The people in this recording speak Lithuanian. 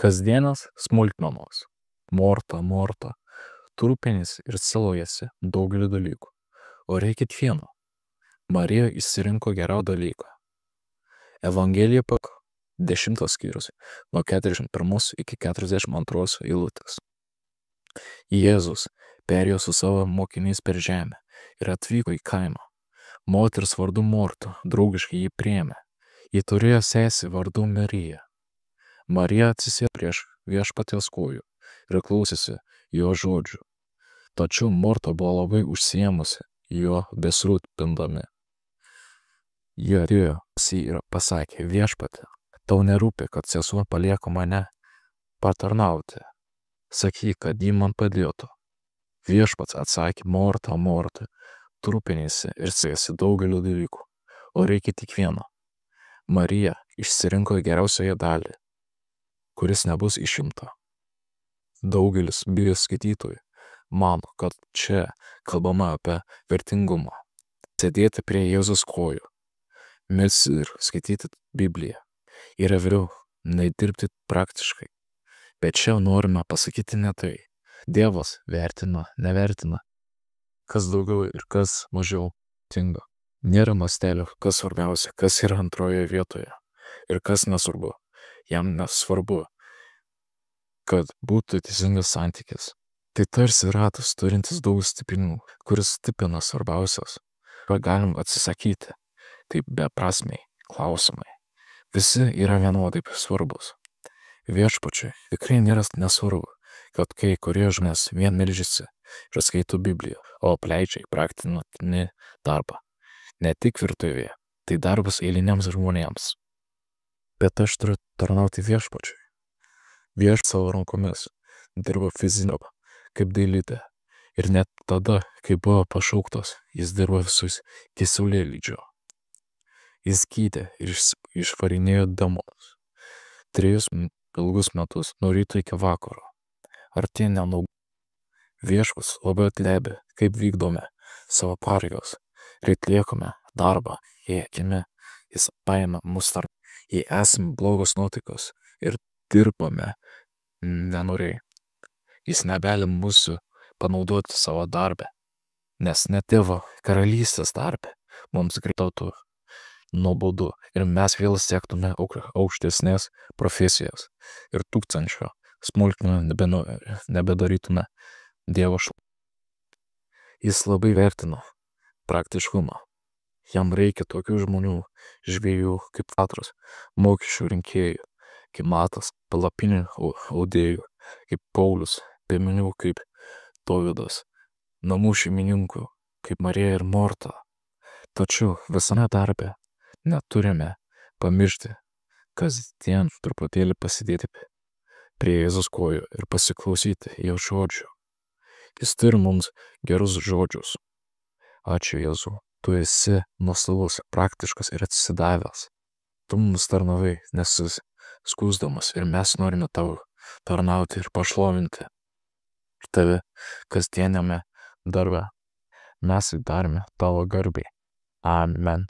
Kasdienės smulkmenos. Morta, tu rūpiniesi ir sielojasi daugelį dalykų. O reikia vieno. Marija išsirinko gerą dalyką. Evangelija 10 skyrius, nuo 41 iki 42 eilutės. Jėzus perėjo su savo mokiniais per žemę ir atvyko į kaimą. Moteris vardu Morta draugiškai jį priėmė. Ji turėjo sesę vardu Marija. Marija atsisėdo prieš viešpaties kojų ir klausėsi jo žodžių. Tačiau Morta buvo labai užsiėmusi jo besirūpindami. Ji atėjo ir pasakė: Viešpatie, tau nerūpi, kad sesuo palieka mane patarnauti. Sakyk, kad ji man padėtų. Viešpats atsakė: Morta, Morta, tu rūpiniesi ir siesi daugelio dalykų, o reikia tik vieno. Marija išsirinko geriausiąją dalį, kuris nebus išimta. Daugelis Biblijos skaitytojų mano, kad čia kalbama apie vertingumą. Sėdėti prie Jėzus kojų, melsti ir skaityti Bibliją yra vėliau nei dirbti praktiškai. Bet čia norime pasakyti ne tai. Dievas vertina, nevertina, kas daugiau ir kas mažiau tinga. Nėra mastelio, kas svarbiausia, kas yra antroje vietoje ir kas nesvarbu. Jam nesvarbu, kad būtų teisingas santykis. Tai tarsi ratas turintis daug stiprinų, kuris stipina svarbiausias, ką galim atsisakyti. Tai beprasmiai klausimai. Visi yra vienodai svarbus. Viešpačiui tikrai nėra nesvarbu, kad kai kurie žmonės vien meldžiasi ir skaito Bibliją, o apleidžia praktinį darbą. Ne tik virtuvėje, tai darbas eiliniams žmonėms. Bet aš turiu tarnauti viešpačiui. Viešpats savo rankomis dirbo fizinio kaip dailidė. Ir net tada, kai buvo pašauktas, jis dirbo visus iki saulėlydžio. Jis gydė ir išvarinėjo demonus. 3 ilgus metus nuo ryto iki vakaro. Ar tai nenaudų? Viešpats labai atleidė, kaip vykdome savo pareigas ir atliekame darbą, jei akimi jis paėmė mus tarp, jei esame blogos nuotaikos ir dirbame nenoriai. Jis negali mūsų panaudoti savo darbę, nes net Dievo karalystės darbė mums greitautų nuobodu ir mes vėl siektume aukštesnės profesijos ir tūkstančio smulkmenų nebedarytume Dievo šlovės. Jis labai vertino praktiškumą. Jam reikia tokių žmonių, žvejų kaip Petras, mokesčių rinkėjų, kaip Matas, palapinių audėjų, kaip Paulius, piemenių kaip Dovydas, namų šeimininkų kaip Marija ir Morta. Tačiau visame darbe neturime pamiršti kasdien truputėlį pasidėti prie Jėzus kojų ir pasiklausyti jo žodžių. Jis turi mums gerus žodžius. Ačiū Jėzau, tu esi nuostabus, praktiškas ir atsidavęs. Tu mums tarnavai, nesiskųsdamas ir mes norime tau tarnauti ir pašlovinti tave kasdieniame darbe. Mes darome tavo garbei. Amen.